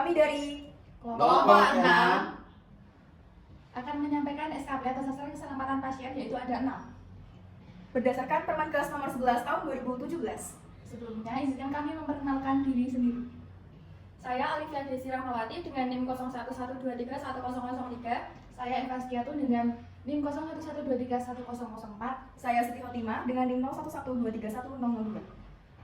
Kami dari Kelompok 6 akan menyampaikan SKP atas sasaran keselamatan pasien, yaitu ada 6. berdasarkan Permenkes nomor 11 tahun 2017. Sebelumnya, izinkan kami memperkenalkan diri sendiri. Saya Alifia Desi Rahmawati dengan NIM 0112310003. Saya Eva Setiatun dengan NIM 0112310004. Saya Siti Fatima dengan NIM 0112310002.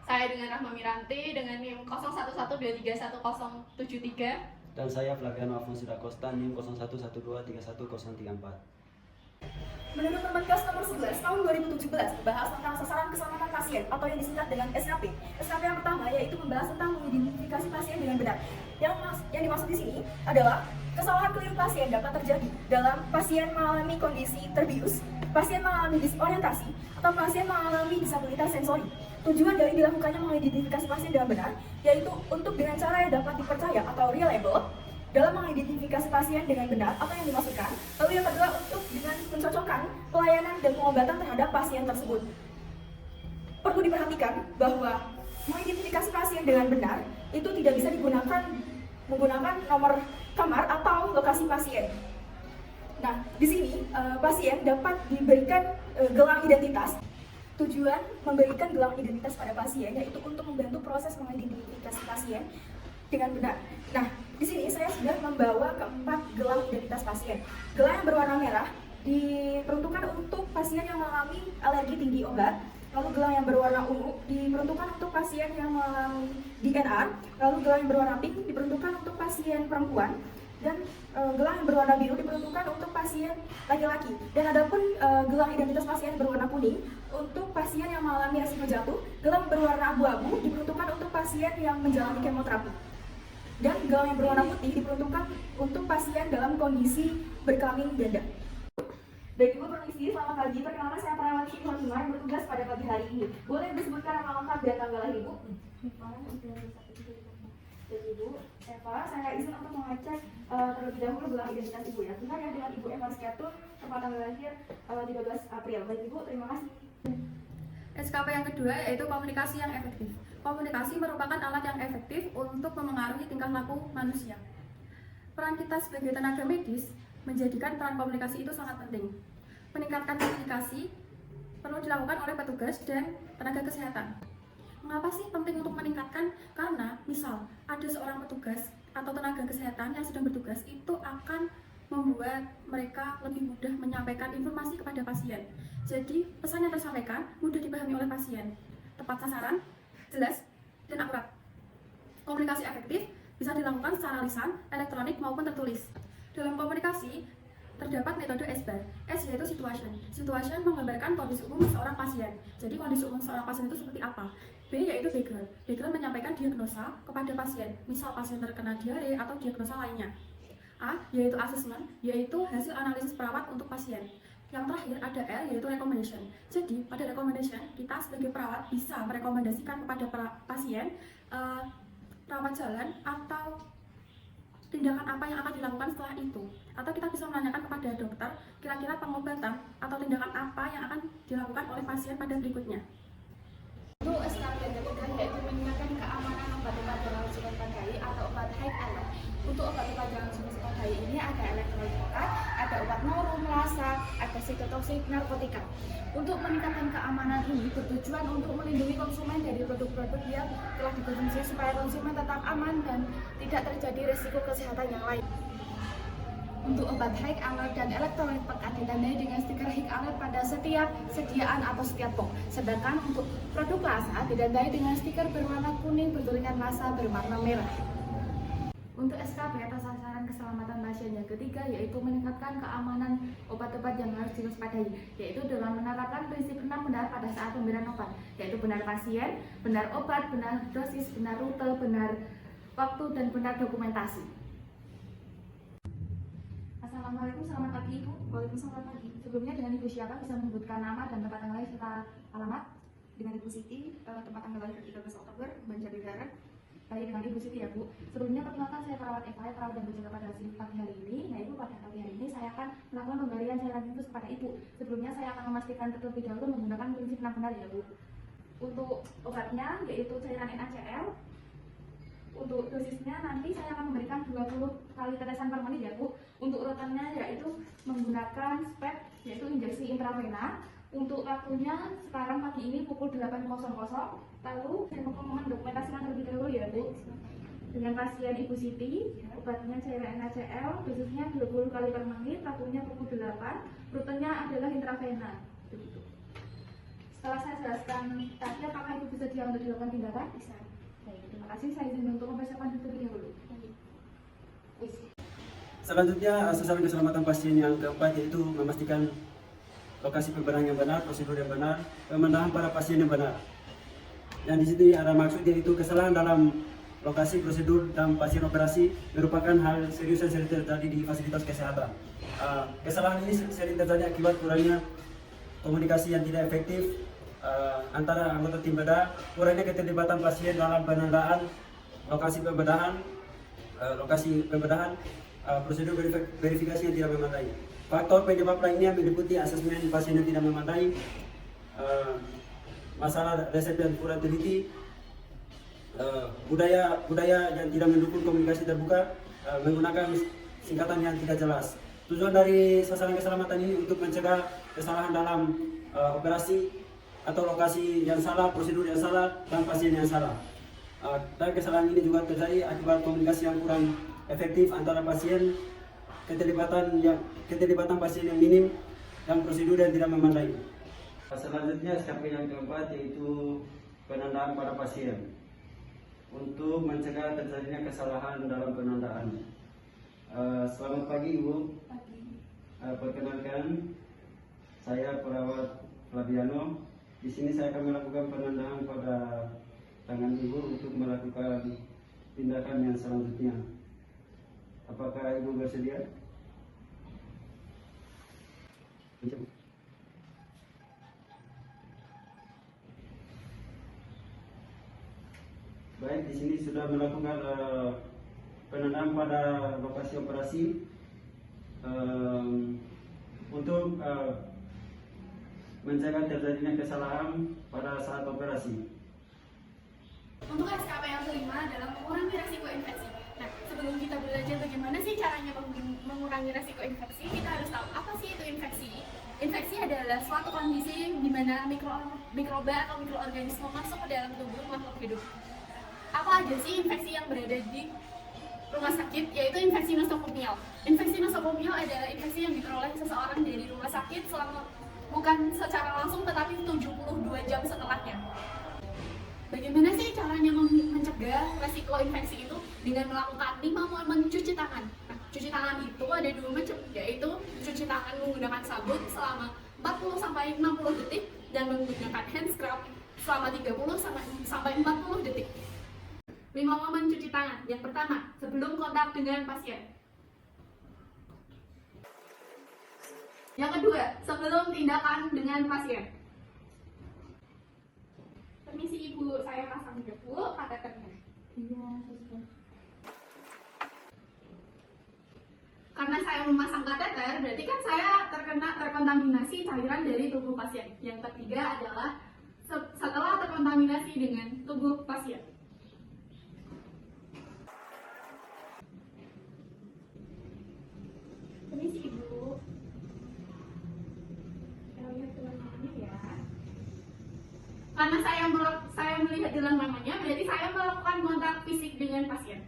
Saya dengan Rahma Miranti dengan NIM 0112310073. Dan saya Flaviano Alfonso da Costa NIM 0112310034. Menurut Permenkes nomor 11 tahun 2017 membahas tentang sasaran keselamatan pasien atau yang disingkat dengan SKP. SKP yang pertama yaitu membahas tentang mengidentifikasi pasien dengan benar. Yang dimaksud di sini adalah kesalahan keliru pasien dapat terjadi dalam pasien mengalami kondisi terbius, pasien mengalami disorientasi, atau pasien mengalami disabilitas sensori. Tujuan dari dilakukannya mengidentifikasi pasien dengan benar yaitu untuk dengan cara yang dapat dipercaya atau reliable dalam mengidentifikasi pasien dengan benar apa yang dimaksudkan. Lalu yang kedua untuk dengan mencocokkan pelayanan dan pengobatan terhadap pasien tersebut. Perlu diperhatikan bahwa mengidentifikasi pasien dengan benar itu tidak bisa menggunakan nomor kamar atau lokasi pasien. Nah, di sini pasien dapat diberikan gelang identitas. Tujuan memberikan gelang identitas pada pasien yaitu untuk membantu proses mengidentifikasi pasien dengan benar. Nah, di sini saya sudah membawa keempat gelang identitas pasien. Gelang yang berwarna merah diperuntukkan untuk pasien yang mengalami alergi tinggi obat. Lalu gelang yang berwarna ungu diperuntukkan untuk pasien yang mengalami DNR. Lalu gelang yang berwarna pink diperuntukkan untuk pasien perempuan. Dan gelang yang berwarna biru diperuntukkan untuk pasien laki-laki. Dan adapun gelang identitas pasien berwarna kuning untuk pasien yang mengalami resiko jatuh. Gelang berwarna abu-abu diperuntukkan untuk pasien yang menjalani kemoterapi. Dan gelang yang berwarna putih diperuntukkan untuk pasien dalam kondisi berkelamin ganda. Baik Ibu, permisi, selamat pagi. Perkenalkan saya perawat Siti Fatima yang bertugas pada pagi hari ini. Boleh disebutkan nama lengkap dan tanggal lahir Ibu? Dan Ibu Eva, saya izin untuk mengecek terlebih dahulu gelang identitas Ibu ya. Benar ya dengan Ibu Eva Setiatun, tempat tanggal lahir 13 April. Baik Ibu, terima kasih. SKP yang kedua yaitu komunikasi yang efektif. Komunikasi merupakan alat yang efektif untuk memengaruhi tingkah laku manusia. Peran kita sebagai tenaga medis menjadikan peran komunikasi itu sangat penting. Meningkatkan komunikasi perlu dilakukan oleh petugas dan tenaga kesehatan. Mengapa sih penting untuk meningkatkan? Karena misal ada seorang petugas atau tenaga kesehatan yang sedang bertugas itu akan membuat mereka lebih mudah menyampaikan informasi kepada pasien. Jadi pesan yang tersampaikan mudah dipahami oleh pasien, tepat sasaran, jelas, dan akurat. Komunikasi efektif bisa dilakukan secara lisan, elektronik, maupun tertulis. Dalam komunikasi, terdapat metode SBAR. S yaitu situation. Situation menggambarkan kondisi umum seorang pasien. Jadi kondisi umum seorang pasien itu seperti apa? B yaitu background. Background menyampaikan diagnosa kepada pasien. Misal pasien terkena diare atau diagnosa lainnya. A yaitu assessment, yaitu hasil analisis perawat untuk pasien. Yang terakhir ada L yaitu recommendation. Jadi pada recommendation kita sebagai perawat bisa merekomendasikan kepada pasien perawat jalan atau tindakan apa yang akan dilakukan setelah itu. Atau kita bisa menanyakan kepada dokter kira-kira pengobatan atau tindakan apa yang akan dilakukan oleh pasien pada berikutnya. Untuk SKP yang ketiga yaitu meningkatkan keamanan obat-obat dalam surat padai atau obat high alert. Untuk obat-obat dalam surat padai ini ada elektrolikokat, ada obat norum, lasa, ada psikotoksik, narkotika. Untuk meningkatkan keamanan ini bertujuan untuk melindungi konsumen dari produk-produk yang telah dikonsumsi supaya konsumen tetap aman dan tidak terjadi risiko kesehatan yang lain. Untuk obat high alert dan elektrolit pekat ditandai dengan stiker high alert pada setiap sediaan atau setiap box. Sedangkan untuk produk lasa ditandai dengan stiker berwarna kuning bertuliskan lasa berwarna merah. Untuk SKP atas sasaran keselamatan pasien yang ketiga yaitu meningkatkan keamanan obat-obat yang harus diwaspadai, yaitu dengan menerapkan prinsip 6 benar pada saat pemberian obat, yaitu benar pasien, benar obat, benar dosis, benar rute, benar waktu, dan benar dokumentasi. Assalamualaikum, selamat pagi Ibu. Waalaikumsalam, selamat pagi. Sebelumnya dengan Ibu siapa bisa menyebutkan nama dan tempat tanggal lahir serta alamat? Dengan Ibu Siti, tempat tanggal lahir 13 Oktober, Banjarnegara. Baik, dengan Ibu Siti ya Bu. Sebelumnya perkenalkan saya perawat Eva, perawat yang berjaga pada pagi hari ini. Nah Ibu, pada pagi hari ini saya akan melakukan pemberian cairan infus kepada Ibu. Sebelumnya saya akan memastikan terlebih dahulu menggunakan prinsip 6 benar ya Bu. Untuk obatnya yaitu cairan NaCl. Untuk dosisnya nanti saya akan memberikan kali tetesan formalin ya Bu. Untuk urutannya yaitu menggunakan spek yaitu injeksi intravena. Untuk waktunya sekarang pagi ini pukul 8.00. Lalu saya mohon dokumentasikan terlebih dahulu ya Bu. Dengan pasien Ibu Siti, obatnya cairan NaCl, dosisnya 20 kali per menit, waktunya pukul 8, rutenya adalah intravena. Begitu. Setelah saya jelaskan tadi, apakah Ibu bisa diam untuk dilakukan tindakan? Bisa. Baik, terima kasih. Saya izin untuk mempersiapkan terlebih dahulu. Selanjutnya, sasaran keselamatan pasien yang keempat yaitu memastikan lokasi pembedahan yang benar, prosedur yang benar, pemenahan para pasien yang benar. Dan di sini ada maksud yaitu kesalahan dalam lokasi, prosedur, dan pasien operasi merupakan hal serius yang sering terjadi di fasilitas kesehatan. Kesalahan ini sering terjadi akibat kurangnya komunikasi yang tidak efektif antara anggota tim bedah, kurangnya keterlibatan pasien dalam penandaan lokasi pembedahan, prosedur verifikasi yang tidak memadai. Faktor penyebab lainnya meliputi asesmen pasien yang tidak memadai, masalah resep yang kurang teliti, budaya yang tidak mendukung komunikasi terbuka, menggunakan singkatan yang tidak jelas. Tujuan dari sasaran keselamatan ini untuk mencegah kesalahan dalam operasi atau lokasi yang salah, prosedur yang salah, dan pasien yang salah. Dan kesalahan ini juga terjadi akibat komunikasi yang kurang efektif antara pasien, keterlibatan pasien yang minim, dan prosedur yang tidak memadai. Selanjutnya SKP yang keempat yaitu penandaan pada pasien. Untuk mencegah terjadinya kesalahan dalam penandaan. Selamat pagi Ibu. Pagi. Perkenalkan, saya perawat Flaviano. Di sini saya akan melakukan penandaan pada tangan Ibu untuk melakukan tindakan yang selanjutnya. Apakah Ibu bersedia? Baik, di sini sudah melakukan penandaan pada lokasi operasi untuk mencegah terjadinya kesalahan pada saat operasi. Untuk SKP yang kelima adalah mengurangi resiko infeksi. Nah, sebelum kita belajar bagaimana sih caranya mengurangi resiko infeksi, kita harus tahu apa sih itu infeksi. Infeksi adalah suatu kondisi di mana mikroba atau mikroorganisme masuk ke dalam tubuh makhluk hidup. Apa aja sih infeksi yang berada di rumah sakit? Yaitu infeksi nosokomial. Infeksi nosokomial adalah infeksi yang diperoleh seseorang dari rumah sakit selama bukan secara langsung tetapi 72 jam setelahnya. Bagaimana sih caranya mencegah resiko infeksi itu? Dengan melakukan 5 momen cuci tangan. Nah, cuci tangan itu ada 2 macam, yaitu cuci tangan menggunakan sabun selama 40-60 detik dan menggunakan hand scrub selama 30-40 detik. 5 momen cuci tangan. Yang pertama, sebelum kontak dengan pasien. Yang kedua, sebelum tindakan dengan pasien. Permisi Ibu, saya pasang dulu kateternya. Iya, suster. Karena saya memasang kateter, berarti kan saya terkontaminasi cairan dari tubuh pasien. Yang ketiga adalah setelah terkontaminasi dengan tubuh pasien. Permisi Ibu. Saya lihat tulang namanya ya. Karena saya melihat dalam namanya, berarti saya melakukan kontak fisik dengan pasien.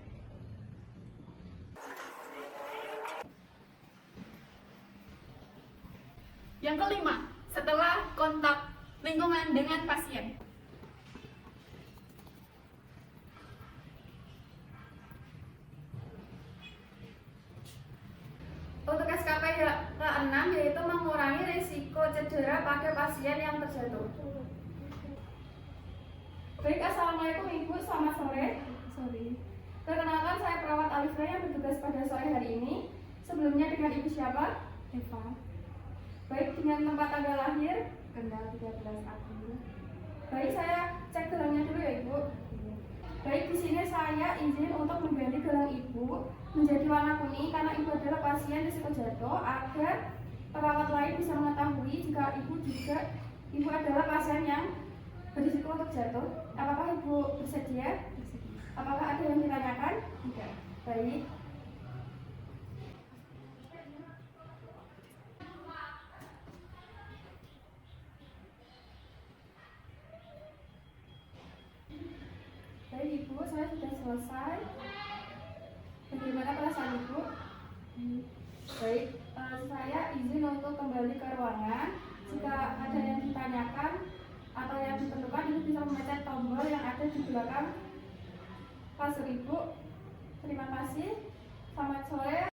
Yang kelima, setelah kontak lingkungan dengan pasien. Untuk SKP ke-6 yaitu mengurangi risiko cedera pada pasien yang terjatuh. Baik, assalamualaikum Ibu, selamat sore. Perkenalkan, saya perawat Alifra yang bertugas pada sore hari ini. Sebelumnya dengan Ibu siapa? Eva. Baik, dengan tempat tanggal lahir? Kendal 13 April. Baik, saya cek gelangnya dulu ya Ibu. Baik, di sini saya izin untuk mengganti gelang Ibu menjadi warna kuning karena Ibu adalah pasien risiko jatuh, agar perawat lain bisa mengetahui jika Ibu adalah pasien yang berisiko untuk jatuh. Apakah Ibu bersedia? Apakah ada yang ditanyakan? Tidak. Baik. sudah selesai. Bagaimana perasaan Ibu? Baik, saya izin untuk kembali ke ruangan. Jika ada yang ditanyakan atau yang diperlukan, Ibu bisa memencet tombol yang ada di belakang kasur Ibu. Terima kasih. Selamat sore.